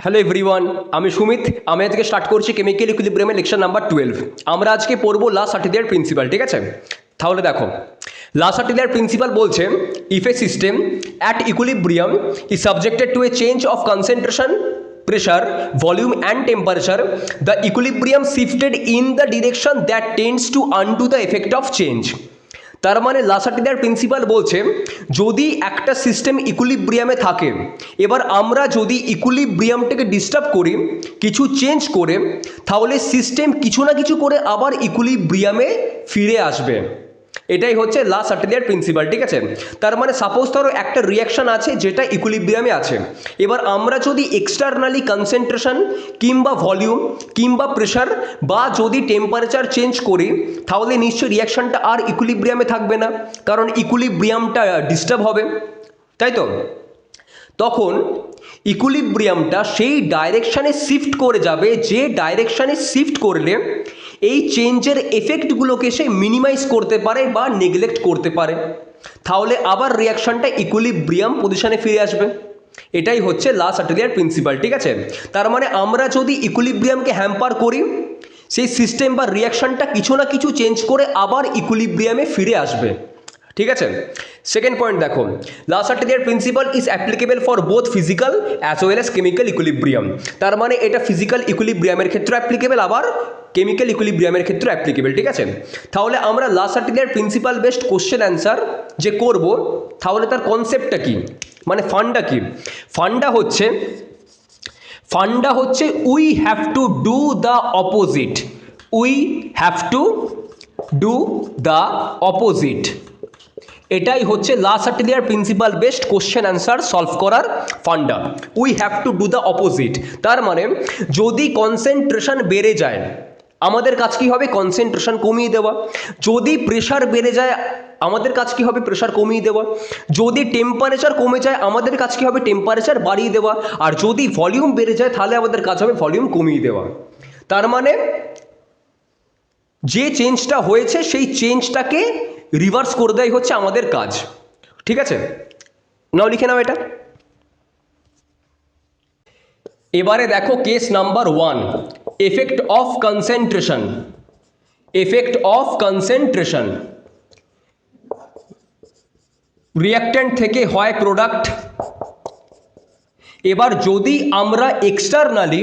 Hello everyone, আমি সুমিত। আমি আজকে স্টার্ট করছি কেমিক্যাল ইকুইলিব্রিয়ামের লেকচার নাম্বার 12। আমরা আজকে পড়বো লা সার্টিলিয়ার প্রিন্সিপাল, ঠিক আছে? তাহলে দেখো, লা সার্টিলিয়ার প্রিন্সিপাল বলছে if a system at equilibrium is subjected to A change of concentration, pressure, volume and temperature, the equilibrium shifted in the direction that tends to undo the effect of change. তার মানে লা Chatelier principal বলছে যদি একটা system ইকুইলিব্রিয়ামে থাকে, এবার আমরা যদি ইকুইলিব্রিয়ামটাকে ডিস্টার্ব করি কিছু চেঞ্জ করে, তাহলে সিস্টেম কিছু না কিছু করে আবার ইকুইলিব্রিয়ামে ফিরে আসবে। এটাই হচ্ছে লা সার্টিলিয়ার প্রিন্সিপাল, ঠিক আছে? তার মানে সাপোজ ধরো একটা রিয়াকশন আছে যেটা ইকুইলিব্রিয়ামে আছে, এবার আমরা যদি এক্সটার্নালি কনসেন্ট্রেশন কিংবা ভলিউম কিংবা প্রেশার বা যদি টেম্পারেচার চেঞ্জ করি, তাহলে নিশ্চয়ই রিয়াকশনটা আর ইকুইলিব্রিয়ামে থাকবে না, কারণ ইকুইলিব্রিয়ামটা ডিস্টার্ব হবে, তাই তো? তখন ইকুইলিব্রিয়ামটা সেই ডাইরেকশানে শিফট করে যাবে যে ডাইরেকশানে শিফট করলে এই চেঞ্জের এফেক্টগুলোকে সে মিনিমাইজ করতে পারে বা নেগলেক্ট করতে পারে, তাহলে আবার রিয়াকশনটা ইকুইলিব্রিয়াম পজিশনে ফিরে আসবে। এটাই হচ্ছে লা সার্টিলিয়ার প্রিন্সিপাল, ঠিক আছে? তার মানে আমরা যদি ইকুইলিব্রিয়ামকে হ্যাম্পার করি, সেই সিস্টেম বা রিয়াকশনটা কিছু না কিছু চেঞ্জ করে আবার ইকুইলিব্রিয়ামে ফিরে আসবে, ঠিক আছে? সেকেন্ড পয়েন্ট দেখো, Le Chatelier principle is applicable for both physical as well as chemical equilibrium. তার মানে এটা ফিজিক্যাল ইকুইলিব্রিয়ামের ক্ষেত্রে অ্যাপ্লিকেবল, আবার কেমিক্যাল ইকুইলিব্রিয়ামের ক্ষেত্রে অ্যাপ্লিকেবল, ঠিক আছে? তাহলে আমরা লা Chatelier principle based question answer যে করব, তাহলে তার কনসেপ্টটা কি, মানে ফান্ডা কি? ফান্ডা হচ্ছে we have to do the opposite. We have to do the opposite, এটাই হচ্ছে Le Chatelier principle based question answer solve করার funda. We have to do the opposite, তার মানে যদি কনসেন্ট্রেশন বেড়ে যায় আমাদের কাজ কী হবে? কনসেন্ট্রেশন কমিয়ে দেওয়া। যদি প্রেশার বেড়ে যায় আমাদের কাজ কী হবে? প্রেশার কমিয়ে দেওয়া। যদি টেম্পারেচার কমে যায় আমাদের কাজ কী হবে? টেম্পারেচার বাড়িয়ে দেওয়া। আর যদি ভলিউম বেড়ে যায় তাহলে আমাদের কাজ হবে ভলিউম কমিয়ে দেওয়া। তার মানে যে চেঞ্জটা হয়েছে সেই চেঞ্জটাকে রিভার্স করে দেয় হচ্ছে আমাদের কাজ, ঠিক আছে? নাও লিখে নাও এটা। এবারে দেখো case number 1, effect of concentration. Effect of concentration, reactant থেকে হয় প্রোডাক্ট। এবার যদি আমরা এক্সটার্নালি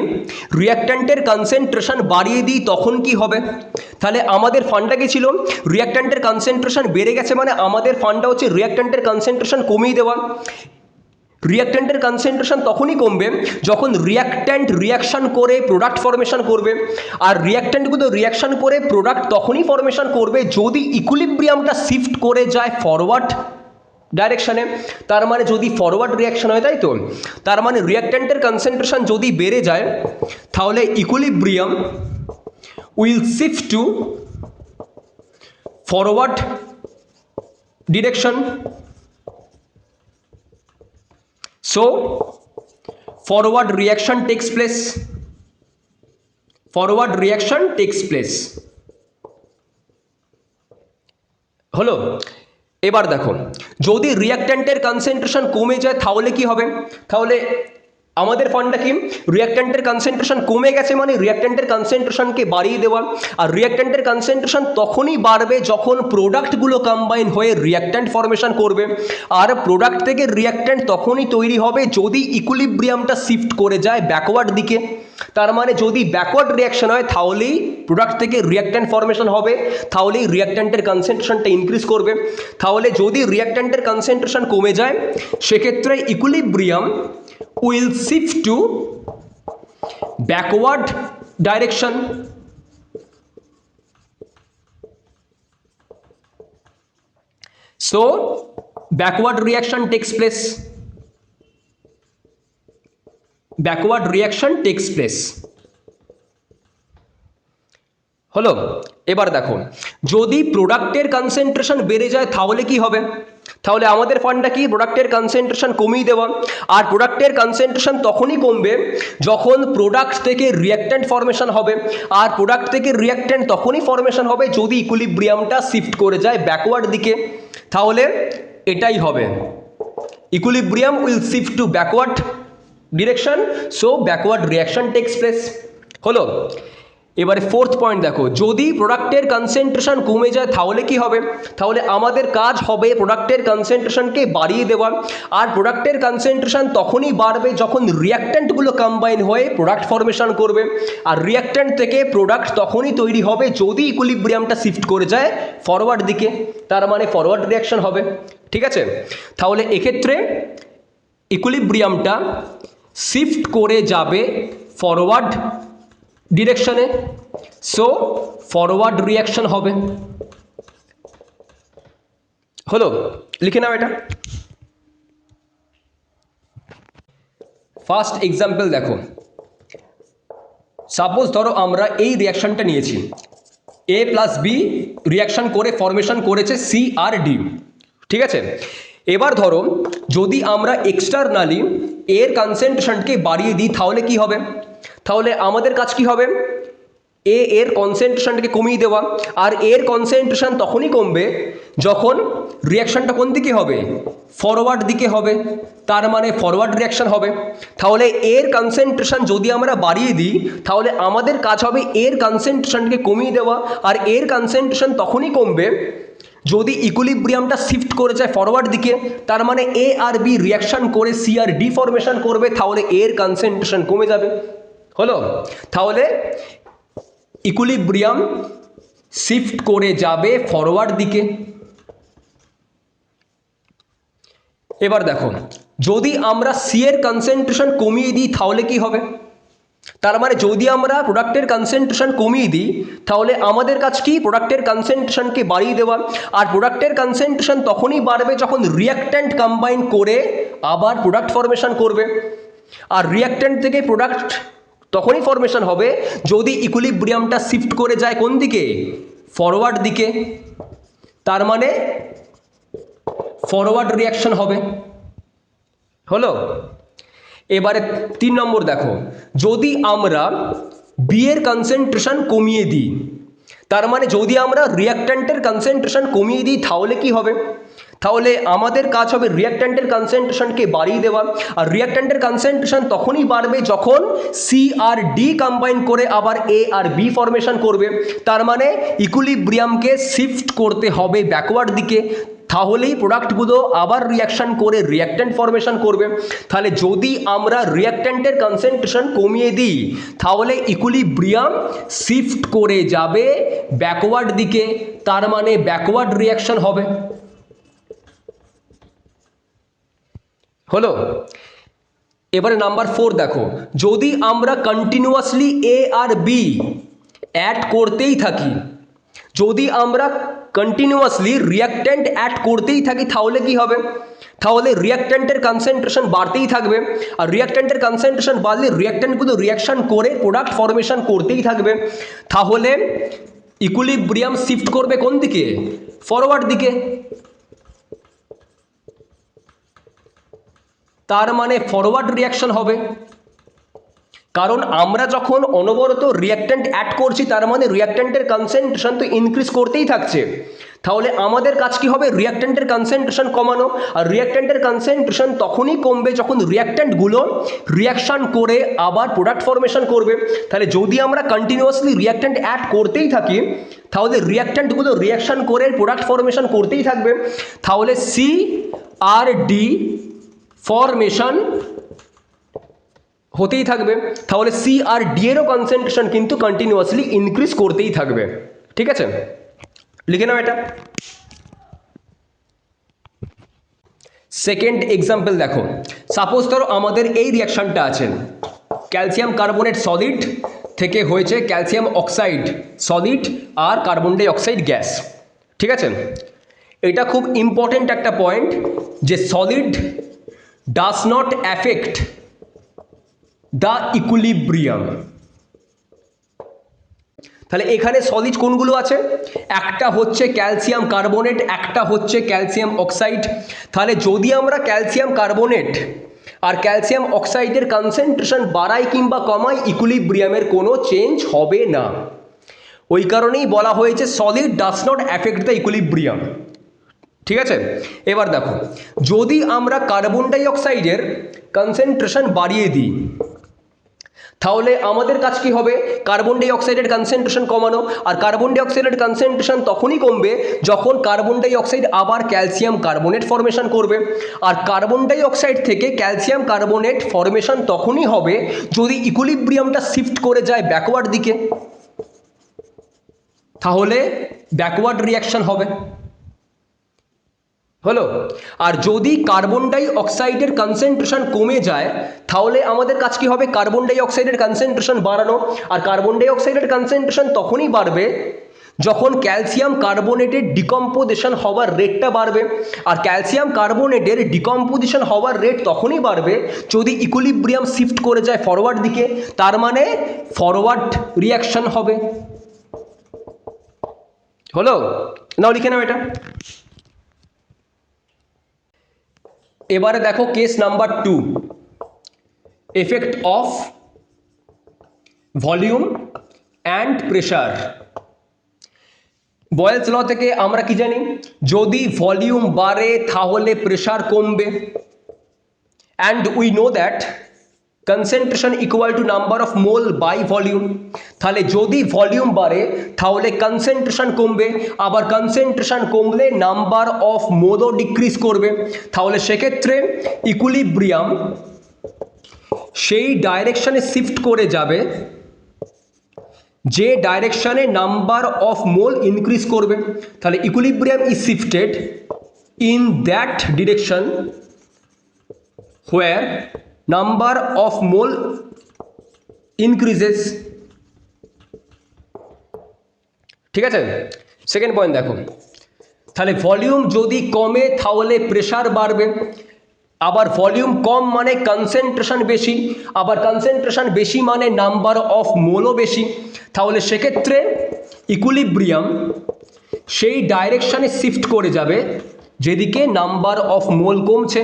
রিঅ্যাক্ট্যান্টের কনসেন্ট্রেশন বাড়িয়ে দিই তখন কি হবে? তাহলে আমাদের ফান্ডা কি ছিল? রিঅ্যাক্ট্যান্টের কনসেন্ট্রেশন বেড়ে গেছে, মানে আমাদের ফান্ডা হচ্ছে রিঅ্যাক্ট্যান্টের কনসেন্ট্রেশন কমিয়ে দেওয়া। রিঅ্যাক্ট্যান্টের কনসেন্ট্রেশন তখনই কমবে যখন রিঅ্যাক্ট্যান্ট রিয়াকশান করে প্রোডাক্ট ফর্মেশন করবে, আর রিঅ্যাক্ট্যান্টগুলো রিয়াকশান করে প্রোডাক্ট তখনই ফর্মেশন করবে যদি ইকুইলিব্রিয়ামটা শিফট করে যায় ফরওয়ার্ড ডাইরেকশানে। তার মানে যদি ফরওয়ার্ড রিয়াকশন হয়, তাই তো? তার মানে রিঅ্যাক্ট্যান্টের কনসেন্ট্রেশন যদি বেড়ে যায় তাহলে equilibrium will shift to forward direction. So forward reaction takes place. Forward reaction takes place হলো। এবার দেখো, যদি রিঅ্যাক্ট্যান্টের কনসেন্ট্রেশন কমে যায় তাহলে কি হবে? তাহলে আমাদের ফান্ডা কি? রিঅ্যাক্ট্যান্টের কনসেন্ট্রেশন কমে গেছে মানে রিঅ্যাক্ট্যান্টের কনসেন্ট্রেশনকে বাড়িয়ে দেওয়া। আর রিঅ্যাক্ট্যান্টের কনসেন্ট্রেশন তখনই বাড়বে যখন প্রোডাক্টগুলো কম্বাইন হয়ে রিঅ্যাক্ট্যান্ট ফর্মেশন করবে। আর প্রোডাক্ট থেকে রিঅ্যাক্ট্যান্ট তখনই তৈরি হবে যদি ইকুইলিব্রিয়ামটা শিফট করে যায় ব্যাকওয়ার্ড দিকে। তার মানে যদি ব্যাকওয়ার্ড রিয়াকশন হয় তাহলেই প্রোডাক্ট থেকে রিঅ্যাক্ট্যান্ট ফর্মেশন হবে, তাহলেই রিঅ্যাক্ট্যান্টের কনসেন্ট্রেশনটা ইনক্রিজ করবে। তাহলে যদি রিঅ্যাক্ট্যান্টের কনসেন্ট্রেশন কমে যায় সেক্ষেত্রে equilibrium will shift to backward direction. So backward reaction takes place. Backward reaction takes place হলো। এবার দেখো, যদি প্রোডাক্টের কনসেন্ট্রেশন বেড়ে যায় তাহলে কি হবে? তাহলে আমাদের ফান্ডা কি? প্রোডাক্টের কনসেন্ট্রেশন কমিয়ে দেওয়া। আর প্রোডাক্টের কনসেন্ট্রেশন তখনই কমবে যখন প্রোডাক্ট থেকে রিঅ্যাক্ট্যান্ট ফর্মেশন হবে। আর প্রোডাক্ট থেকে রিঅ্যাক্ট্যান্ট তখনই ফর্মেশন হবে যদি ইকুইলিব্রিয়ামটা শিফট করে যায় ব্যাকওয়ার্ড দিকে। তাহলে এটাই হবে, equilibrium will shift to backward direction, so backward reaction takes place. হলো। এবারে ফোর্থ পয়েন্ট দেখো, যদি প্রোডাক্টের কনসেন্ট্রেশন কমে যায় তাহলে কি হবে? তাহলে আমাদের কাজ হবে প্রোডাক্টের কনসেন্ট্রেশনকে বাড়িয়ে দেওয়া। আর প্রোডাক্টের কনসেন্ট্রেশন তখনই বাড়বে যখন রিয়াক্ট্যান্টগুলো কম্বাইন হয়ে প্রোডাক্ট ফর্মেশন করবে। আর রিয়াক্ট্যান্ট থেকে প্রোডাক্ট তখনই তৈরি হবে যদি ইকুইলিব্রিয়ামটা শিফট করে যায় ফরওয়ার্ড দিকে, তার মানে ফরওয়ার্ড রিয়াকশন হবে। ঠিক আছে, তাহলে এক্ষেত্রে ইকুইলিব্রিয়ামটা শিফট করে যাবে ফরওয়ার্ড ডিরেকশনে, সো ফরওয়ার্ড রিয়াকশন হবে। হলো, লিখে নাও এটা। ফার্স্ট এক্সাম্পল দেখো, সাপোজ ধরো আমরা এই রিয়াকশনটা নিয়েছি, এ প্লাস বি রিয়াকশন করে ফরমেশন করেছে সি আর ডি। ঠিক আছে, এবার ধরো যদি আমরা এক্সটার্নালি এর কনসেন্ট্রেশনকে বাড়িয়ে দিই তাহলে কি হবে? তাহলে আমাদের কাজ কি হবে? এর কনসেন্ট্রেশনটাকে কমিয়ে দেওয়া। আর এর কনসেন্ট্রেশন তখনই কমবে যখন রিয়াকশনটা কোন দিকে হবে? ফরওয়ার্ড দিকে হবে, তার মানে ফরওয়ার্ড রিয়াকশন হবে। তাহলে এর কনসেন্ট্রেশন যদি আমরা বাড়িয়ে দিই তাহলে আমাদের কাজ হবে এর কনসেন্ট্রেশনকে কমিয়ে দেওয়া। আর এর কনসেন্ট্রেশন তখনই কমবে যদি ইকুইলিব্রিয়ামটা শিফট করে যায় ফরওয়ার্ড দিকে, তার মানে এ আর বি রিয়াকশন করে সি আর ডি ফরমেশন করবে, তাহলে এর কনসেন্ট্রেশন কমে যাবে। হলো, তাহলে ইকুইলিব্রিয়াম শিফট করে যাবে ফরওয়ার্ড দিকে। এবার দেখো, যদি আমরা সি এর কনসেন্ট্রেশন কমিয়ে দিই তাহলে কি হবে? তার মানে যদি আমরা প্রোডাক্টের কনসেন্ট্রেশন কমিয়ে দিই তাহলে আমাদের কাজ কি? প্রোডাক্টের কনসেন্ট্রেশনকে বাড়িয়ে দেওয়া। আর প্রোডাক্টের কনসেন্ট্রেশন তখনই বাড়বে যখন রিয়াক্ট্যান্ট কম্বাইন করে আবার প্রোডাক্ট ফরমেশন করবে। আর রিয়াক্ট্যান্ট থেকে প্রোডাক্ট তখনই ফরমেশন হবে যদি ইকুইলিব্রিয়ামটা শিফট করে যায় কোন দিকে? ফরওয়ার্ড দিকে, তার মানে ফরওয়ার্ড রিয়াকশন হবে। হলো, এবারে 3 নম্বর দেখো, যদি আমরা বি এর কনসেন্ট্রেশন কমিয়ে দিই, তার মানে যদি আমরা রিয়াক্ট্যান্টের কনসেন্ট্রেশন কমিয়ে দিই তাহলে কি হবে? তাহলে আমাদের কাজ হবে রিয়াক্ট্যান্টের কনসেন্ট্রেশনকে বাড়িয়ে দেওয়া। আর রিয়াক্ট্যান্টের কনসেন্ট্রেশন তখনই বাড়বে যখন সি আর ডি কম্বাইন করে আবার এ আর বি ফরমেশন করবে, তার মানে ইকুইলিব্রিয়ামকে শিফট করতে হবে ব্যাকওয়ার্ড দিকে, তাহলেই প্রোডাক্টগুলো আবার রিয়াকশন করে রিয়াক্ট্যান্ট ফরমেশন করবে। তাহলে যদি আমরা রিয়াক্ট্যান্টের কনসেন্ট্রেশন কমিয়ে দিই তাহলে ইকুইলিব্রিয়াম শিফট করে যাবে ব্যাকওয়ার্ড দিকে, তার মানে ব্যাকওয়ার্ড রিয়াকশন হবে। হলো, এবারে নাম্বার 4 দেখো, যদি আমরা কন্টিনিউয়াসলি এ আর বি অ্যাড করতেই থাকি, যদি আমরা কন্টিনিউয়াসলি রিয়াক্ট্যান্ট অ্যাড করতেই থাকি তাহলে কি হবে? তাহলে রিয়াক্ট্যান্টের কনসেন্ট্রেশন বাড়তেই থাকবে। আর রিয়াক্ট্যান্টের কনসেন্ট্রেশন বাড়লে রিয়াক্ট্যান্টগুলো রিয়াকশন করে প্রোডাক্ট ফরমেশন করতেই থাকবে। তাহলে ইকুইলিব্রিয়াম শিফট করবে কোন দিকে? ফরওয়ার্ড দিকে, তার মানে ফরওয়ার্ড রিয়াকশন হবে। কারণ আমরা যখন অনবরত রিয়াক্ট্যান্ট অ্যাড করছি তার মানে রিয়াক্ট্যান্টের কনসেন্ট্রেশন তো ইনক্রিজ করতেই থাকছে। তাহলে আমাদের কাজ কি হবে? রিয়াক্ট্যান্টের কনসেন্ট্রেশন কমানো। আর রিয়াক্ট্যান্টের কনসেন্ট্রেশন তখনই কমবে যখন রিয়াক্ট্যান্টগুলো রিয়াকশন করে আবার প্রোডাক্ট ফরমেশন করবে। তাহলে যদি আমরা কন্টিনিউয়াসলি রিয়াক্ট্যান্ট অ্যাড করতেই থাকি তাহলে রিয়াক্ট্যান্টগুলো রিয়াকশন করে প্রোডাক্ট ফরমেশন করতেই থাকবে। তাহলে সি আর ডি ফরমেশন হতেই থাকবে। তাহলে সি আর ডি এরও কনসেন্ট্রেশন কিন্তু কন্টিনিউয়াসলি ইনক্রিজ করতেই থাকবে। ঠিক আছে, লিখে নাও এটা। সেকেন্ড এক্সাম্পল দেখো, সাপোজ ধরো আমাদের এই রিয়াকশনটা আছে, ক্যালসিয়াম কার্বনেট সলিড থেকে হয়েছে ক্যালসিয়াম অক্সাইড সলিড আর কার্বন ডাই অক্সাইড গ্যাস। ঠিক আছে, এটা খুব ইম্পর্টেন্ট একটা পয়েন্ট যে solid does not affect the equilibrium. তাহলে এখানে সলিড কোনগুলো আছে? একটা হচ্ছে ক্যালসিয়াম কার্বনেট, একটা হচ্ছে ক্যালসিয়াম অক্সাইড। তাহলে যদি আমরা ক্যালসিয়াম কার্বনেট আর ক্যালসিয়াম অক্সাইডের কনসেন্ট্রেশন বাড়াই কিংবা কমাই ইকুইলিব্রিয়ামের কোনো চেঞ্জ হবে না। ওই কারণেই বলা হয়েছে solid does not affect the equilibrium. ঠিক আছে, এবার দেখো যদি আমরা কার্বন ডাই অক্সাইডের কনসেন্ট্রেশন বাড়িয়ে দিই তাহলে আমাদের কাজ কি হবে? কার্বন ডাই অক্সাইডের কনসেন্ট্রেশন কমানো। আর কার্বন ডাই অক্সাইডের কনসেন্ট্রেশন তখনই কমবে যখন কার্বন ডাই অক্সাইড আবার ক্যালসিয়াম কার্বনেট ফর্মেশন করবে। আর কার্বন ডাই অক্সাইড থেকে ক্যালসিয়াম কার্বনেট ফর্মেশন তখনই হবে যদি ইকুইলিব্রিয়ামটা শিফট করে যায় ব্যাকওয়ার্ড দিকে, তাহলে ব্যাকওয়ার্ড রিয়াকশন হবে। হলো। আর যদি কার্বন ডাই অক্সাইডের কনসেন্ট্রেশন কমে যায় তাহলে আমাদের কাজ কি হবে? কার্বন ডাই অক্সাইডের কনসেন্ট্রেশন বাড়ানো। আর কার্বন ডাই অক্সাইডের কনসেন্ট্রেশন তখনই বাড়বে যখন ক্যালসিয়াম কার্বনেটের ডিকম্পোজিশন হওয়ার রেটটা বাড়বে। আর ক্যালসিয়াম কার্বনেটের ডিকম্পোজিশন হওয়ার রেট তখনই বাড়বে যদি ইকুইলিব্রিয়াম শিফট করে যায় ফরওয়ার্ড দিকে, তার মানে ফরওয়ার্ড রিয়াকশন হবে। হলো? নাও লিখে নাও এটা। এবারে দেখো case number 2, effect of volume and pressure. Boyle's law থেকে আমরা কি জানি? যদি ভলিউম বাড়ে তাহলে প্রেশার কমবে। And we know that concentration equal to number of mole by volume. তাহলে যদি ভলিউম বাড়ে তাহলে কনসেন্ট্রেশন কমবে, আবার কনসেন্ট্রেশন কমলে নাম্বার অফ মোলও ডিক্রিজ করবে। তাহলে সেক্ষেত্রে ইকুইলিব্রিয়াম সেই ডাইরেকশনে শিফট করে যাবে যে ডাইরেকশনে নাম্বার অফ মোল ইনক্রিজ করবে। তাহলে equilibrium is shifted in that direction where number of mole increases। ঠিক আছে, সেকেন্ড পয়েন্ট দেখো। তাহলে ভলিউম যদি কমে তাহলে প্রেশার বাড়বে, আবার ভলিউম কম মানে কনসেন্ট্রেশন বেশি, আবার কনসেন্ট্রেশন বেশি মানে নাম্বার অফ মোলও বেশি। তাহলে সেক্ষেত্রে ইকুইলিব্রিয়াম সেই ডাইরেকশনে শিফট করে যাবে যেদিকে নাম্বার অফ মোল কমছে।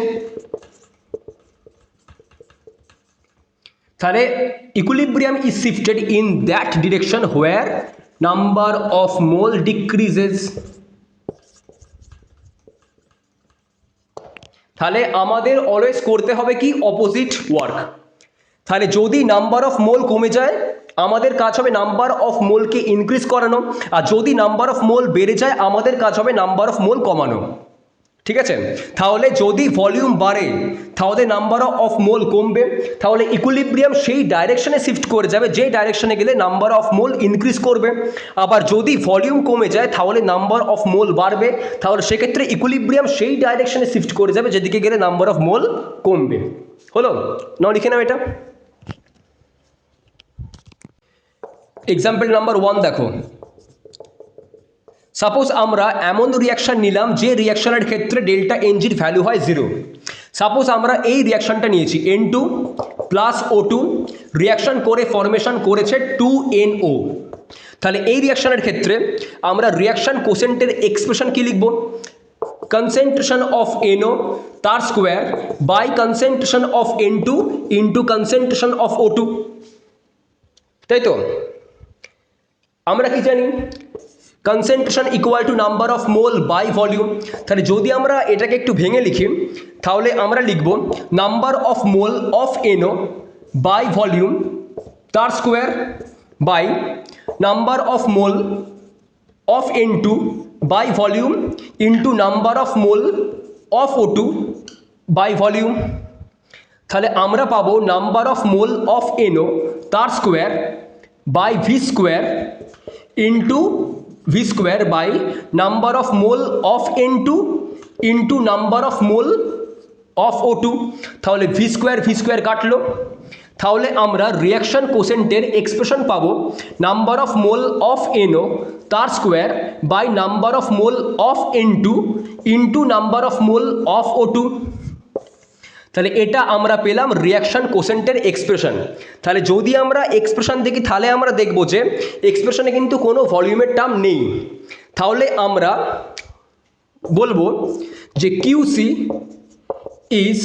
তাহলে equilibrium is shifted in that direction where number of mole decreases. তাহলে আমাদের অলওয়েজ করতে হবে কি? Opposite work. তাহলে যদি নাম্বার অফ মোল কমে যায় আমাদের কাজ হবে নাম্বার অফ মোলকে ইনক্রিজ করানো, আর যদি নাম্বার অফ মোল বেড়ে যায় আমাদের কাজ হবে নাম্বার অফ মোল কমানো। ঠিক আছে, তাহলে যদি ভলিউম বাড়ে তাহলে নাম্বার অফ মোল কমবে, তাহলে ইকুইলিব্রিয়াম সেই ডাইরেকশনে শিফট করে যাবে যে ডাইরেকশনে গেলে নাম্বার অফ মোল ইনক্রিজ করবে। আবার যদি ভলিউম কমে যায় তাহলে নাম্বার অফ মোল বাড়বে, তাহলে সেক্ষেত্রে ইকুইলিব্রিয়াম সেই ডাইরেকশনে শিফট করে যাবে যেদিকে গেলে নাম্বার অফ মোল কমবে। হলো? নাও লিখে নাও এটা। এক্সাম্পল নাম্বার 1 দেখো। সাপোজ আমরা এমন রিয়াকশন নিলাম যে রিয়াকশনের ক্ষেত্রে ডেল্টা এনজির ভ্যালু হয় 0। সাপোজ আমরা এই রিয়াকশনটা নিয়েছি N2 প্লাস O2, রিয়াকশন করে ফরমেশন করেছে 2NO। তাহলে এই রিয়াকশনের ক্ষেত্রে আমরা রিয়াকশন কোশেন্টের এক্সপ্রেশন কি লিখব? কনসেন্ট্রেশন অফ NO তার square by concentration of N2 into concentration of O2। তাই তো? আমরা কি জানি? Concentration equal to number of mole by volume. তাহলে যদি আমরা এটাকে একটু ভেঙে লিখি তাহলে আমরা লিখব number of mole of NO by volume তার square by number of mole of N2 by volume into number of mole of O2 by volume. তাহলে আমরা পাবো number of mole of NO তার square by V square into V square by number of mole of N2 into number of mole of O2। তাহলে V square কাটলো। তাহলে আমরা reaction কোশেন্টের expression পাবো number of mole of NO তার square by number of mole of N2 into number of mole of O2। তাহলে এটা আমরা পেলাম রিয়াকশন কোশেন্টের এক্সপ্রেশন। তাহলে যদি আমরা এক্সপ্রেশন দেখি তাহলে আমরা দেখব যে এক্সপ্রেশনে কিন্তু কোনো ভলিউমের টার্ম নেই। তাহলে আমরা বলবো যে QC is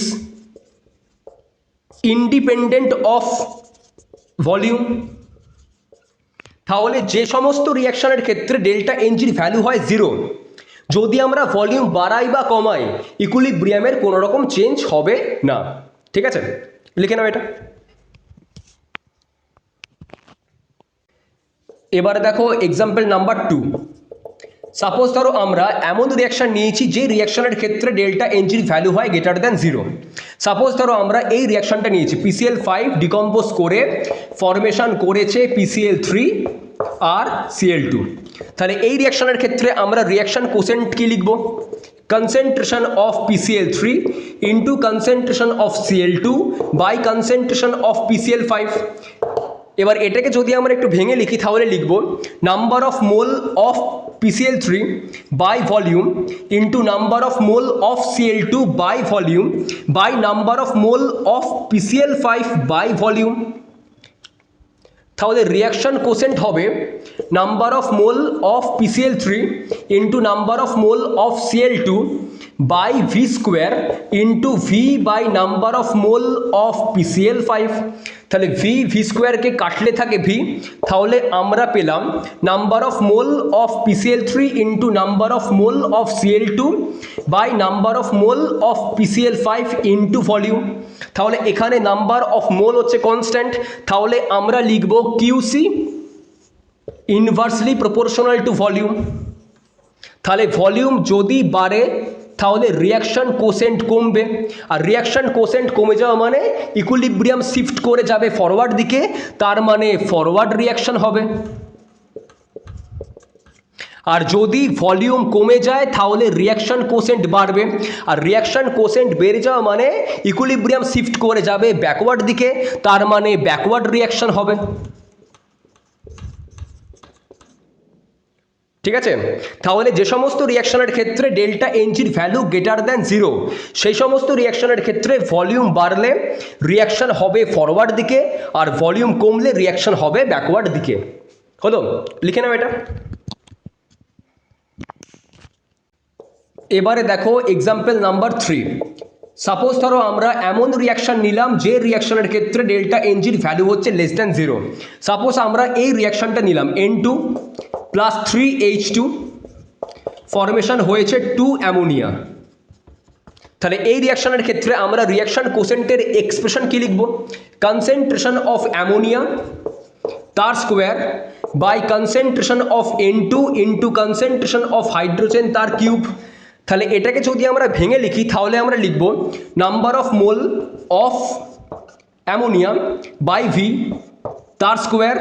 independent of volume. তাহলে যে সমস্ত রিয়াকশনের ক্ষেত্রে ডেল্টা এনজির ভ্যালু হয় 0, যদি আমরা ভলিউম বাড়াই বা কমাই ইকুইলিব্রিয়ামের কোনো রকম চেঞ্জ হবে না। ঠিক আছে, লিখে নাও এটা। এবারে দেখো এক্সাম্পল নাম্বার 2। সাপোজ ধরো আমরা এমন রিয়াকশন নিয়েছি যে রিয়াকশনের ক্ষেত্রে ডেল্টা এনজির ভ্যালু হয় গ্রেটার দ্যান 0। সাপোজ ধরো আমরা এই রিয়াকশনটা নিয়েছি, PCl5 ডিকম্পোজ করে ফরমেশন করেছে PCl3 আর Cl2। তাহলে এই রিয়াকশনের ক্ষেত্রে আমরা রিয়াকশন কোসেন্ট কি লিখব? Concentration of PCl3 into concentration of Cl2 by concentration of PCl5। এবার এটাকে যদি আমরা একটু ভেঙে লিখি তাহলে লিখব number of mole of PCl3 by volume into number of mole of Cl2 by volume by number of mole of PCl5 by volume. তাহলে রিয়াকশন কোসেন্ট হবে number of mole of PCl3 into number of mole of Cl2 by V square into V by number of mole of PCl5। তাহলে V স্কোয়ারকে কাটলে থাকে V, তাহলে আমরা পেলাম number of mole of PCl3 into number of mole of Cl2 by number of mole of PCl5 into volume. তাহলে এখানে number of মোল হচ্ছে কনস্ট্যান্ট, তাহলে আমরা লিখব QC inversely proportional to volume. তাহলে ভলিউম যদি বাড়ে তাহলে রিয়াকশন কোসেন্ট কমবে, আর রিয়াকশন কোসেন্ট কমে যাওয়া মানে ইকুইলিব্রিয়াম শিফট করে যাবে ফরওয়ার্ড দিকে, তার মানে ফরওয়ার্ড রিয়াকশন হবে। আর যদি ভলিউম কমে যায় তাহলে রিয়াকশন কোসেন্ট বাড়বে, আর রিয়াকশন কোসেন্ট বেড়ে যাওয়া মানে ইকুইলিব্রিয়াম শিফট করে যাবে ব্যাকওয়ার্ড দিকে, তার মানে ব্যাকওয়ার্ড রিয়াকশন হবে। ঠিক আছে, তাহলে যে সমস্ত রিয়াকশনের ক্ষেত্রে ডেল্টা এনজির ভ্যালু গ্রেটার দ্যান 0 সেই সমস্ত রিয়াকশনের ক্ষেত্রে ভলিউম বাড়লে রিয়াকশন হবে ফরওয়ার্ড দিকে, আর ভলিউম কমলে রিয়াকশন হবে ব্যাকওয়ার্ড দিকে। হলো, লিখে নাও এটা। এবারে দেখো এক্সাম্পল নাম্বার 3। সাপোজ ধরো আমরা এমন রিয়াকশন নিলাম যে রিয়াকশনের ক্ষেত্রে ডেল্টা এনজির ভ্যালু হচ্ছে লেস দ্যান 0। সাপোজ আমরা এই রিয়াকশনটা নিলাম N2 প্লাস 3H2, ফরমেশন হয়েছে 2 অ্যামোনিয়া। তাহলে এই রিয়াকশনের ক্ষেত্রে আমরা রিয়াকশন কোসেন্টের এক্সপ্রেশন কি লিখব? কনসেন্ট্রেশন অফ অ্যামোনিয়া তার square by concentration of N2 into concentration of hydrogen তার কিউব। তাহলে এটাকে যদি আমরা ভেঙে লিখি তাহলে আমরা লিখব number of mole of ammonia by V তার square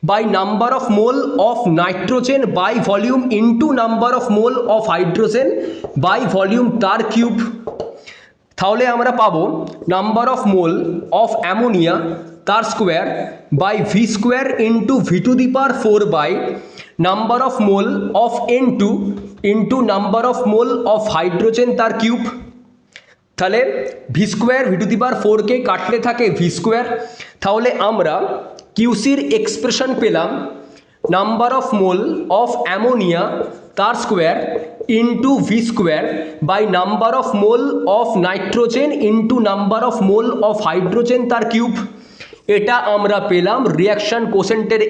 by number of mole of nitrogen by volume into number of mole of hydrogen by volume তার কিউব। তাহলে আমরা পাবো number of mole of ammonia তার square by V square into V⁴ by number of mole of N2 into number of mole of hydrogen তার cube. তাহলে V² V⁴কে কাটলে থাকে V², তাহলে আমরা কিউসির এক্সপ্রেশন পেলাম number of mole of ammonia তার square into V² by number of mole of nitrogen into number of mole of hydrogen তার কিউব। এটা আমরা পেলাম রিয়াকশন কোসেন্টের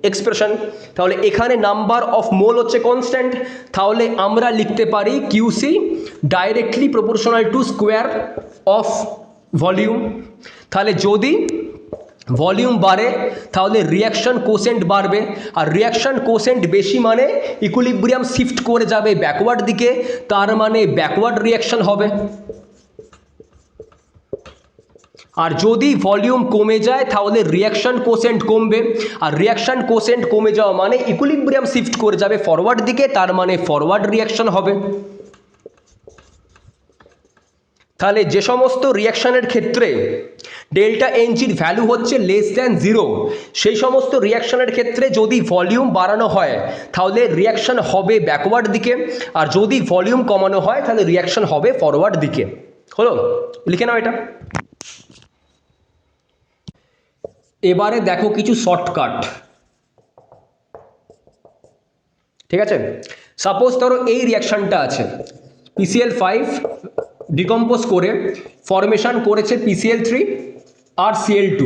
এক্সপ্রেশন। তাহলে এখানে নাম্বার অফ মোল হচ্ছে কনস্ট্যান্ট, তাহলে আমরা লিখতে পারি QC directly proportional to square of volume. তাহলে যদি ভলিউম বাড়ে তাহলে রিয়াকশন কোসেন্ট বাড়বে, আর রিয়াকশন কোসেন্ট বেশি মানে ইকুইলিব্রিয়াম শিফট করে যাবে ব্যাকওয়ার্ড দিকে, তার মানে ব্যাকওয়ার্ড রিয়াকশন হবে। আর যদি ভলিউম কমে যায় তাহলে রিয়াকশন কোসেন্ট কমবে, আর রিয়াকশন কোসেন্ট কমে যাওয়া মানে ইকুইলিব্রিয়াম শিফট করে যাবে ফরওয়ার্ড দিকে, তার মানে ফরওয়ার্ড রিয়াকশন হবে। তাহলে যে সমস্ত রিয়াকশনের ক্ষেত্রে ডেল্টা এনজির ভ্যালু হচ্ছে লেস দ্যান 0 সেই সমস্ত রিয়াকশনের ক্ষেত্রে যদি ভলিউম বাড়ানো হয় তাহলে রিয়াকশন হবে ব্যাকওয়ার্ড দিকে, আর যদি ভলিউম কমানো হয় তাহলে রিয়াকশন হবে ফরওয়ার্ড দিকে। হলো, লিখে নাও এটা। এবারে দেখো কিছু শর্টকাট। ঠিক আছে, সাপোজ ধরো এই রিয়াকশনটা আছে, PCl5 ডিকম্পোজ করে ফরমেশন করেছে PCl3 আর Cl2।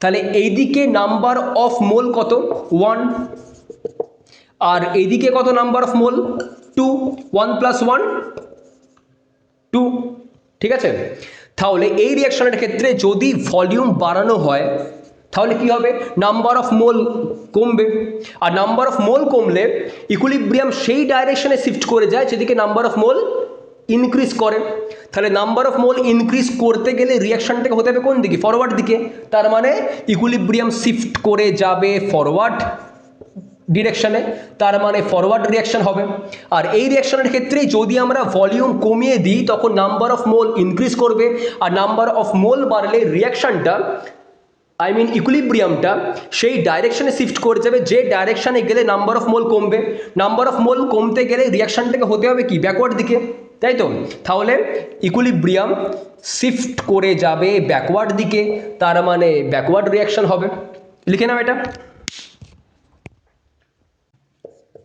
তাহলে এইদিকে নাম্বার অফ মোল কত? 1, আর এদিকে কত নাম্বার অফ মোল? 2, 1 + 1 2, ঠিক আছে। তাহলে এই রিয়াকশনের ক্ষেত্রে যদি ভলিউম বাড়ানো হয় তাহলে কি হবে? নাম্বার অফ মোল কমবে, আর নাম্বার অফ মোল কমলে ইকুইলিব্রিয়াম সেই ডাইরেকশনে শিফট করে যায় যেদিকে নাম্বার অফ মোল ইনক্রিজ করে। তাহলে নাম্বার অফ মোল ইনক্রিজ করতে গেলে রিয়াকশনটাকে হতে হবে কোন দিকে? ফরওয়ার্ড দিকে। তার মানে ইকুইলিব্রিয়াম শিফট করে যাবে ফরওয়ার্ড ডিরেকশনে, তার মানে ফরওয়ার্ড রিয়াকশন হবে। আর এই রিয়াকশনের ক্ষেত্রে যদি আমরা ভলিউম কমিয়ে দিই তখন নাম্বার অফ মোল ইনক্রিজ করবে, আর নাম্বার অফ মোল বাড়লে রিয়াকশনটা ইকুইলিব্রিয়ামটা সেই ডাইরেকশনে শিফট করে যাবে যে ডাইরেকশনে গেলে নাম্বার অফ মোল কমবে। নাম্বার অফ মোল কমতে গেলে রিয়াকশনটাকে হতে হবে কি? ব্যাকওয়ার্ড দিকে, তাই তো। তাহলে ইকুইলিব্রিয়াম শিফট করে যাবে ব্যাকওয়ার্ড দিকে, তার মানে ব্যাকওয়ার্ড রিয়াকশন হবে। লিখে নাও এটা।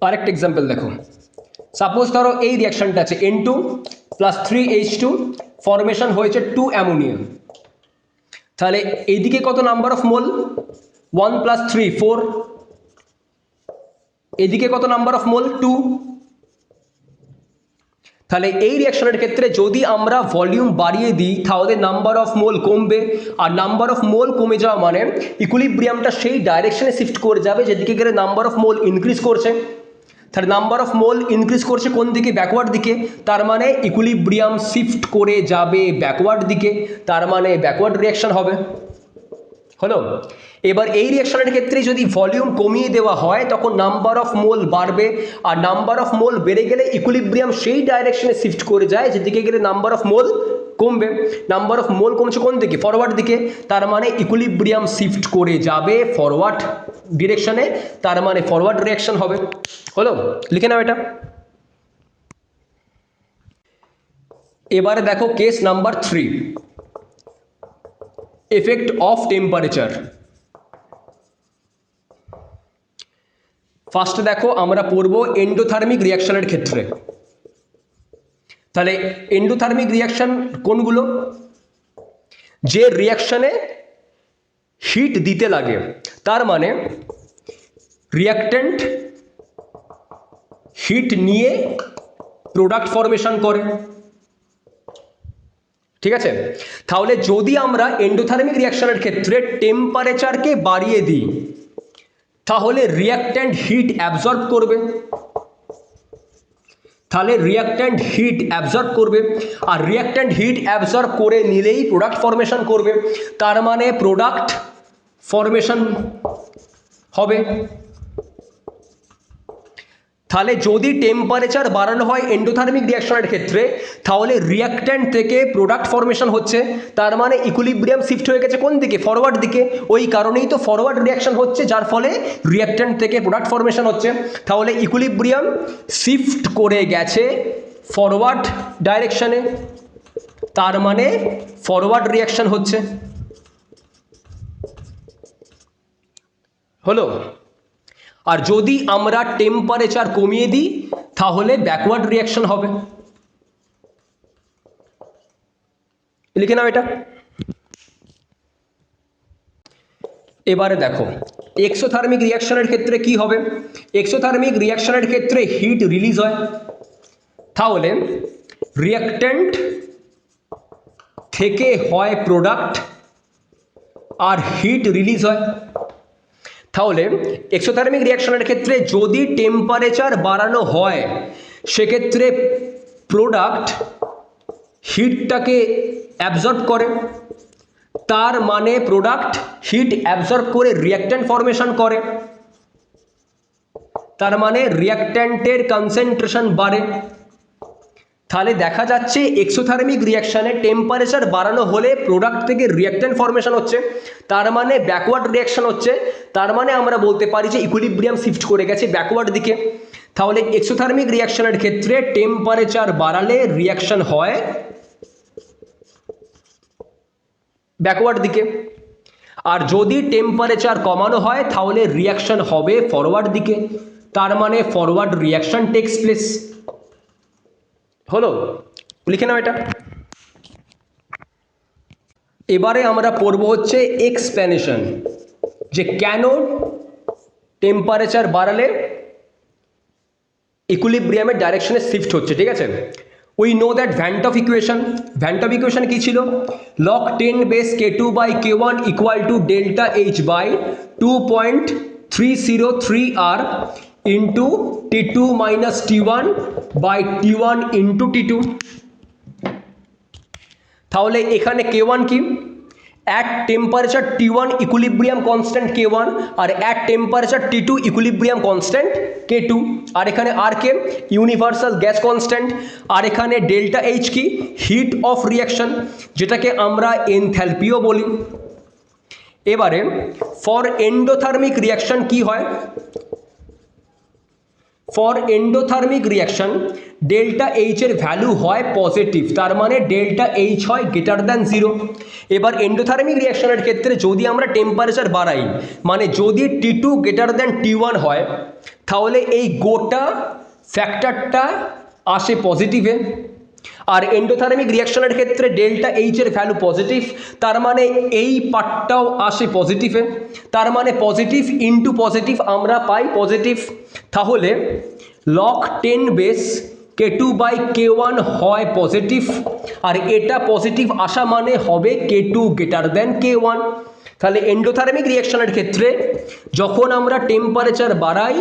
আরেকটা এক্সাম্পল দেখো, সাপোজ ধরো এই রিয়াকশনটা আছে N2 + 3H2, ফরমেশন হয়েছে 2 অ্যামোনিয়া। তাহলে এইদিকে কত নাম্বার অফ মোল? 1 + 3 4, এদিকে কত নাম্বার অফ মোল? 2। তাহলে এই রিয়াকশনের ক্ষেত্রে যদি আমরা ভলিউম বাড়িয়ে দিই তাহলে নাম্বার অফ মোল কমবে, আর নাম্বার অফ মোল কমে যাওয়া মানে ইকুইলিব্রিয়ামটা সেই ডাইরেকশনে শিফট করে যাবে যেদিকে গেলে নাম্বার অফ মোল ইনক্রিজ করছে। তাহলে নাম্বার অফ মোল ইনক্রিজ করছে কোন দিকে? ব্যাকওয়ার্ড দিকে। তার মানে ইকুইলিব্রিয়াম শিফট করে যাবে ব্যাকওয়ার্ড দিকে, তার মানে ব্যাকওয়ার্ড রিয়াকশন হবে। হলো। এবার এই রিয়াকশনের ক্ষেত্রে যদি ভলিউম কমিয়ে দেওয়া হয় তখন নাম্বার অফ মোল বাড়বে, আর নাম্বার অফ মোল বেড়ে গেলে ইকুইলিব্রিয়াম সেই ডাইরেকশনে শিফট করে যায় যেদিকে গেলে নাম্বার অফ মোল কমবে। নাম্বার অফ মোল কমছে কোন দিকে? ফরওয়ার্ড দিকে। তার মানে ইকুইলিব্রিয়াম শিফট করে যাবে ফরওয়ার্ড ডিরেকশনে, তার মানে ফরওয়ার্ড রিয়াকশন হবে। হলো, লিখে নাও এটা। এবারে দেখো case number 3, effect of temperature. First দেখো আমরা পড়বো এন্ডোথার্মিক রিয়াকশনের ক্ষেত্রে। তাহলে এন্ডোথার্মিক রিয়াকশন কোনগুলো? যে রিয়াকশনে হিট দিতে লাগে, তার মানে রিয়াক্ট্যান্ট হিট নিয়ে প্রোডাক্ট ফরমেশন করে, ঠিক আছে। তাহলে যদি আমরা এন্ডোথার্মিক রিয়াকশনের ক্ষেত্রে টেম্পারেচারকে বাড়িয়ে দিই তাহলে রিয়াক্ট্যান্ট হিট অ্যাবজর্ব করবে, তাহলে রিয়াক্ট্যান্ট হিট অ্যাবজর্ব করবে, আর রিয়াক্ট্যান্ট হিট অ্যাবজর্ব করে নিলেই প্রোডাক্ট ফরমেশন করবে, তার মানে প্রোডাক্ট ফরমেশন হবে। তাহলে যদি টেম্পারেচার বাড়ানো হয় এন্ডোথার্মিক রিয়াকশনের ক্ষেত্রে তাহলে রিয়াক্ট্যান্ট থেকে প্রোডাক্ট ফরমেশন হচ্ছে, তার মানে ইকুইলিব্রিয়াম শিফট হয়ে গেছে কোন দিকে? ফরওয়ার্ড দিকে। ওই কারণেই তো ফরওয়ার্ড রিয়াকশন হচ্ছে, যার ফলে রিয়াক্ট্যান্ট থেকে প্রোডাক্ট ফরমেশন হচ্ছে। তাহলে ইকুইলিব্রিয়াম শিফট করে গেছে ফরওয়ার্ড ডাইরেকশনে, তার মানে ফরওয়ার্ড রিয়াকশন হচ্ছে। হলো। আর যদি আমরা টেম্পারেচার কমিয়ে দিই তাহলে ব্যাকওয়ার্ড রিয়াকশন হবে। লিখে নাও এটা। এবারে দেখো এক্সোথার্মিক রিয়াকশনের ক্ষেত্রে কি হবে? এক্সোথার্মিক রিয়াকশনের ক্ষেত্রে হিট রিলিজ হয়, তাহলে রিয়াক্ট্যান্ট থেকে হয় প্রোডাক্ট আর হিট রিলিজ হয়। তাহলে এক্সোথার্মিক রিয়াকশনের ক্ষেত্রে যদি টেম্পারেচার বাড়ানো হয় সেক্ষেত্রে প্রোডাক্ট হিটটাকে অ্যাবজর্ব করে, তার মানে প্রোডাক্ট হিট অ্যাবজর্ব করে রিয়াক্ট্যান্ট ফরমেশন করে, তার মানে রিয়াক্ট্যান্টের কনসেন্ট্রেশন বাড়ে। তাহলে দেখা যাচ্ছে এক্সোথার্মিক রিয়াকশানে টেম্পারেচার বাড়ানো হলে প্রোডাক্ট থেকে রিয়াক্ট্যান্ট ফরমেশন হচ্ছে, তার মানে ব্যাকওয়ার্ড রিয়াকশন হচ্ছে, তার মানে আমরা বলতে পারি যে ইকুইলিব্রিয়াম শিফট করে গেছে ব্যাকওয়ার্ড দিকে। তাহলে এক্সোথার্মিক রিয়াকশনের ক্ষেত্রে টেম্পারেচার বাড়ালে রিয়াকশন হয় ব্যাকওয়ার্ড দিকে, আর যদি টেম্পারেচার কমানো হয় তাহলে রিয়াকশন হবে ফরওয়ার্ড দিকে, তার মানে ফরওয়ার্ড রিয়াকশন টেকস প্লেস। হলো, লিখে নাও এটা। এবারে আমরা পড়ব হচ্ছে এক্সপ্যানেশন, যে কেন টেম্পারেচার বাড়ালে ইকুইলিব্রিয়ামের ডাইরেকশনে শিফট হচ্ছে, ঠিক আছে। We know that van't of equation কি ছিল, log 10 base k2 by k1 equal to delta H by 2.303 r into t2 minus t1 by t1 into t2। তাহলে এখানে k1 কি, at temperature T1 equilibrium constant K1 R at temperature T2 equilibrium constant K2, আর এখানে R কে universal gas constant, আর এখানে delta H কি heat of reaction, যেটাকে আমরা এনথ্যালপিও বলি। এবারে ফর এন্ডোথার্মিক রিয়াকশন কি হয়, for endothermic reaction delta H এর ভ্যালু হয় পজিটিভ, তার মানে ডেল্টা এইচ হয় গ্রেটার দ্যান 0। এবার এন্ডোথার্মিক রিয়াকশনের ক্ষেত্রে যদি আমরা টেম্পারেচার বাড়াই, মানে যদি T2 গ্রেটার দ্যান T1 হয়, তাহলে এই গোটা ফ্যাক্টরটা আসে পজিটিভে। আর এন্ডোথার্মিক রিয়াকশনের ক্ষেত্রে ডেল্টা এইচ এর ভ্যালু পজিটিভ, তার মানে এই পার্টটাও আসে পজিটিভে, তার মানে পজিটিভ ইন্টু পজিটিভ আমরা পাই পজিটিভ। তাহলে log 10 base k2 by k1 হয় পজিটিভ, আর এটা পজিটিভ আসা মানে হবে k2 গ্রেটার দ্যান k1। তাহলে এন্ডোথার্মিক রিয়াকশনের ক্ষেত্রে যখন আমরা টেম্পারেচার বাড়াই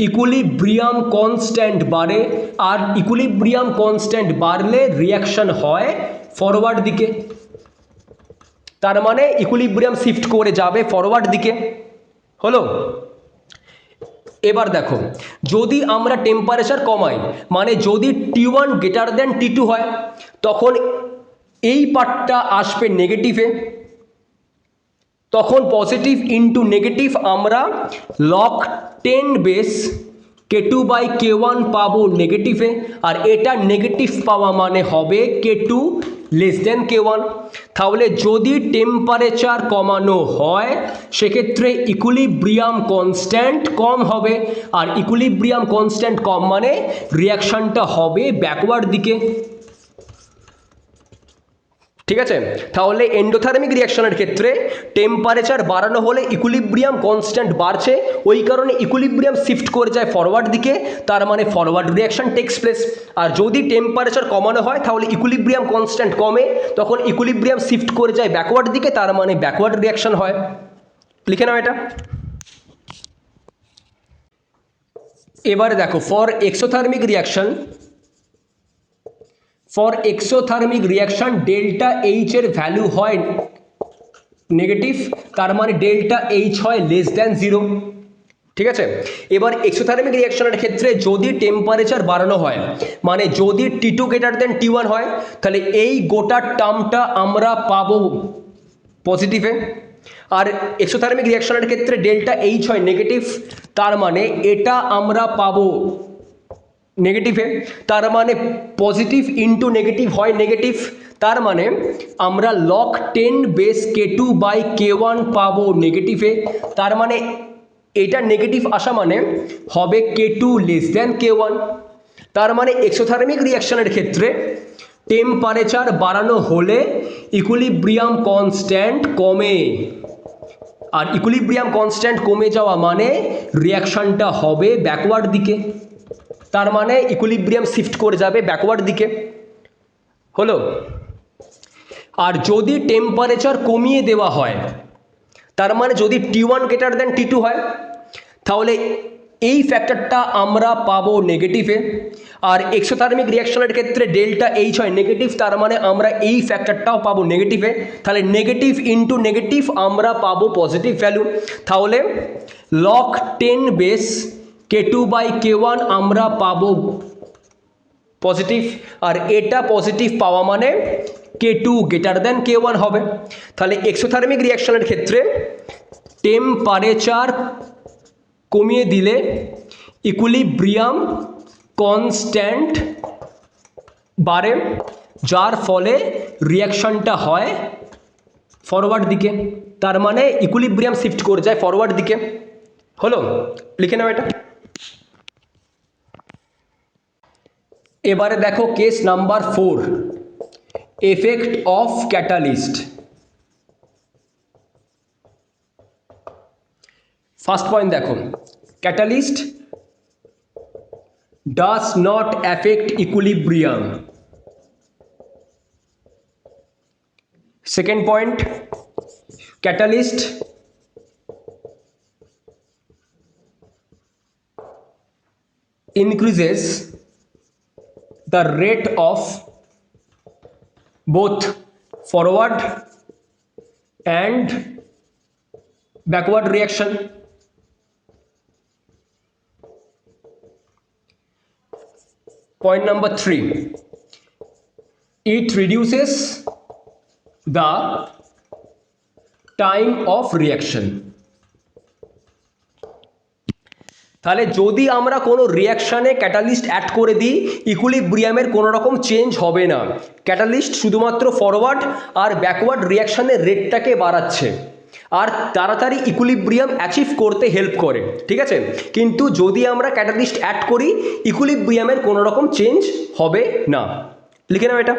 ইকুইলিব্রিয়াম কনস্ট্যান্ট বাড়ে, আর ইকুইলিব্রিয়াম কনস্ট্যান্ট বাড়লে রিয়াকশন হয় ফরওয়ার্ড দিকে, তার মানে ইকুইলিব্রিয়াম শিফট করে যাবে ফরওয়ার্ড দিকে। হলো, এবার দেখো যদি আমরা টেম্পারেচার কমাই, মানে যদি T1 গ্রেটার দ্যান T2 হয়, তখন এই পার্টটা আসবে নেগেটিভে, তখন পজিটিভ ইন্টু নেগেটিভ আমরা log 10 base k2 by k1 পাবো নেগেটিভে, আর এটা নেগেটিভ পাওয়া মানে হবে k2 লেস দেন k1। তাহলে যদি টেম্পারেচার কমানো হয় সেক্ষেত্রে ইকুইলিব্রিয়াম কনস্ট্যান্ট কম হবে, আর ইকুইলিব্রিয়াম কনস্ট্যান্ট কম মানে রিয়াকশনটা হবে ব্যাকওয়ার্ড দিকে, ঠিক আছে। তাহলে এন্ডোথার্মিক রিয়াকশনের ক্ষেত্রে টেম্পারেচার বাড়ানো হলে ইকুইলিব্রিয়াম কনস্ট্যান্ট বাড়ছে, ওই কারণে ইকুইলিব্রিয়াম শিফট করে যায় ফরওয়ার্ড দিকে, তার মানে ফরওয়ার্ড রিয়াকশন টেক্স প্লেস। আর যদি টেম্পারেচার কমানো হয় তাহলে ইকুইলিব্রিয়াম কনস্ট্যান্ট কমে, তখন ইকুইলিব্রিয়াম শিফট করে যায় ব্যাকওয়ার্ড দিকে, তার মানে ব্যাকওয়ার্ড রিয়াকশন হয়। লিখে নাও এটা। এবারে দেখো for exothermic reaction, for exothermic reaction delta H এর ভ্যালু হয় নেগেটিভ, তার মানে ডেল্টা এইচ হয় লেস দ্যান 0, ঠিক আছে। এবার এক্সোথার্মিক রিয়াকশনের ক্ষেত্রে যদি টেম্পারেচার বাড়ানো হয়, মানে যদি T2 গ্রেটার দ্যান T1 হয়, তাহলে এই গোটা টার্মটা আমরা পাবো পজিটিভে। আর এক্সোথার্মিক রিয়াকশনের ক্ষেত্রে ডেল্টা এইচ হয় নেগেটিভ, তার মানে এটা আমরা পাবো নেগেটিভে, তার মানে পজিটিভ ইন্টু নেগেটিভ হয় নেগেটিভ, তার মানে আমরা log 10 base k2 by k1 পাবো নেগেটিভে, তার মানে এটা নেগেটিভ আসা মানে হবে k2 লেস দ্যান k1। তার মানে এক্সোথার্মিক রিয়াকশনের ক্ষেত্রে টেম্পারেচার বাড়ানো হলে ইকুইলিব্রিয়াম কনস্ট্যান্ট কমে, আর ইকুইলিব্রিয়াম কনস্ট্যান্ট কমে যাওয়া মানে রিয়াকশনটা হবে ব্যাকওয়ার্ড দিকে, তার মানে ইকুইলিব্রিয়াম শিফট করে যাবে ব্যাকওয়ার্ড দিকে। হলো, আর যদি টেম্পারেচার কমিয়ে দেওয়া হয়, তার মানে যদি T1 গ্রেটার দ্যান T2 হয়, তাহলে এই ফ্যাক্টরটা আমরা পাবো নেগেটিভে। আর এক্সোথার্মিক রিয়াকশনের ক্ষেত্রে ডেল্টা এইচ হয় নেগেটিভ, তার মানে আমরা এই ফ্যাক্টরটাও পাবো নেগেটিভে, তাহলে নেগেটিভ ইন্টু নেগেটিভ আমরা পাবো পজিটিভ ভ্যালু। তাহলে log 10 base k2 by k1 আমরা পাবো পজিটিভ, আর এটা পজিটিভ পাওয়া মানে k2 গ্রেটার দ্যান k1 হবে। তাহলে এক্সোথার্মিক রিয়াকশনের ক্ষেত্রে টেম্পারেচার কমিয়ে দিলে ইকুইলিব্রিয়াম কনস্ট্যান্ট বাড়ে, যার ফলে রিয়াকশনটা হয় ফরওয়ার্ড দিকে, তার মানে ইকুইলিব্রিয়াম শিফট করে যায় ফরওয়ার্ড দিকে। হলো, লিখে নাও এটা। এবারে দেখো case number 4, effect of catalyst. First point দেখো, catalyst does not affect equilibrium. Second point, catalyst increases the rate of both forward and backward reaction. Point number 3, it reduces the time of reaction. তাহলে যদি আমরা কোনো রিয়াকশানে catalyst add করে দিই, ইকুইলিব্রিয়ামের কোনো রকম change হবে না। ক্যাটালিস্ট শুধুমাত্র ফরওয়ার্ড আর ব্যাকওয়ার্ড রিয়াকশানের রেটটাকে বাড়াচ্ছে আর তাড়াতাড়ি ইকুইলিব্রিয়াম অ্যাচিভ করতে হেল্প করে, ঠিক আছে। কিন্তু যদি আমরা ক্যাটালিস্ট অ্যাড করি, ইকুইলিব্রিয়ামের কোনো রকম চেঞ্জ হবে না। লিখে নাও এটা।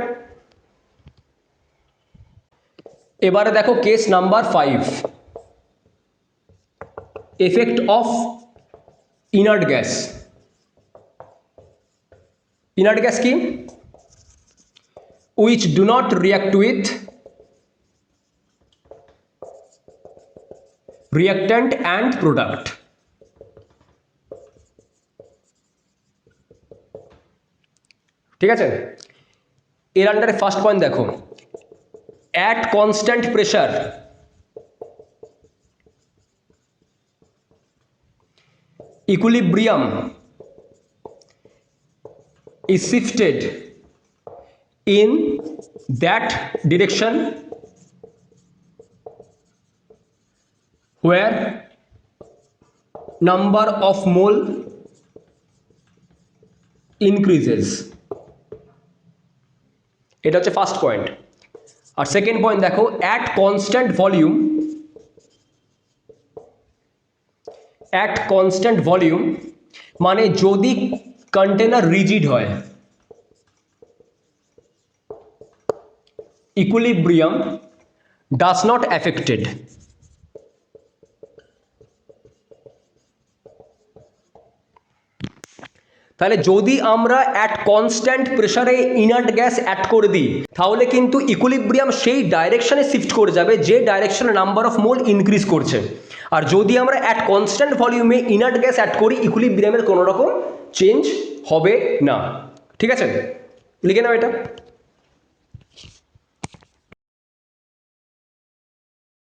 এবারে দেখো case number 5, effect of inert gas. Inert gas কি? Which do not react with reactant and product. ঠিক আছে, এর আন্ডারে ফার্স্ট পয়েন্ট দেখো, at constant pressure equilibrium is shifted in that direction where number of mole increases. এটা হচ্ছে first point. আর second point দেখো, at constant volume, at constant volume মানে যদি কন্টেনার রিজিড হয়, equilibrium does not affected. তাহলে যদি আমরা অ্যাট কনস্ট্যান্ট প্রেসারে ইনার্ট গ্যাস অ্যাড করে দিই, তাহলে কিন্তু ইকুইলিব্রিয়াম সেই ডাইরেকশনে শিফট করে যাবে যে ডাইরেকশনে নাম্বার অফ মোল ইনক্রিজ করছে। আর যদি আমরা অ্যাট কনস্ট্যান্ট ভলিউমে ইনার্ট গ্যাস অ্যাড করি, ইকুইলিব্রিয়ামের কোনো রকম চেঞ্জ হবে না। ঠিক আছে, লিখে নাও এটা।